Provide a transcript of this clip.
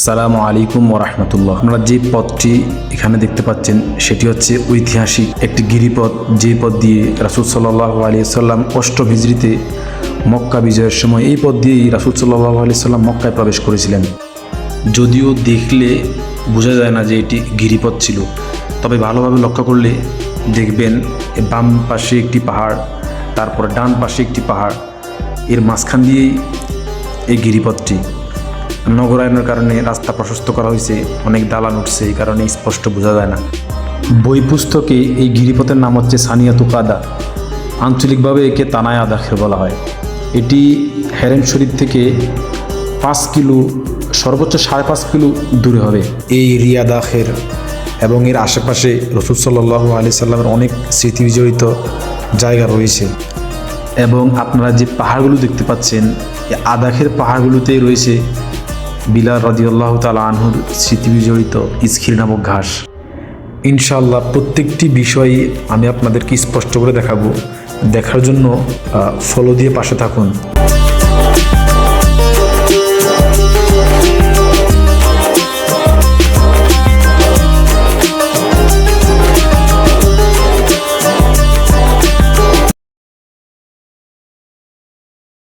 আসসালামু আলাইকুম ওরহমতুল্লাহ। আপনারা যে পথটি এখানে দেখতে পাচ্ছেন সেটি হচ্ছে ঐতিহাসিক একটি গিরিপথ, যে পথ দিয়ে রাসূল সাল্লাল্লাহু আলাইহি সাল্লাম অষ্টম হিজরিতে মক্কা বিজয়ের সময় এই পথ দিয়েই রাসূল সাল্লাল্লাহু আলাইহি সাল্লাম মক্কায় প্রবেশ করেছিলেন। যদিও দেখলে বোঝা যায় না যে এটি গিরিপথ ছিল, তবে ভালোভাবে লক্ষ্য করলে দেখবেন বাম পাশে একটি পাহাড়, তারপর ডান পাশে একটি পাহাড়, এর মাঝখান দিয়েই এই গিরিপথটি। নগরায়নের কারণে রাস্তা প্রশস্ত করা হয়েছে, অনেক দালান উঠছে, এই কারণে স্পষ্ট বোঝা যায় না। বই পুস্তকে এই গিরিপথের নাম হচ্ছে সানিয়াতু কাদা, আঞ্চলিকভাবে একে তানায় আদাখের বলা হয়। এটি হেরেম শরীফ থেকে 5 কিলো, সর্বোচ্চ 5.5 কিলো দূরে হবে এই রিয়াদ আখের, এবং এর আশেপাশে রাসূল সাল্লাল্লাহু আলাইহি সাল্লামের অনেক স্মৃতি বিজড়িত জায়গা রয়েছে। এবং আপনারা যে পাহাড়গুলো দেখতে পাচ্ছেন, এই আদাখের পাহাড়গুলোতেই রয়েছে বিলাল রাদিয়াল্লাহু তাআলা আনহুর স্মৃতি বিজড়িত ইসখির নামক ঘাস। ইনশাআল্লাহ প্রত্যেকটি বিষয় আমি আপনাদেরকে স্পষ্ট করে দেখাবো। দেখার জন্য ফলো দিয়ে পাশে থাকুন।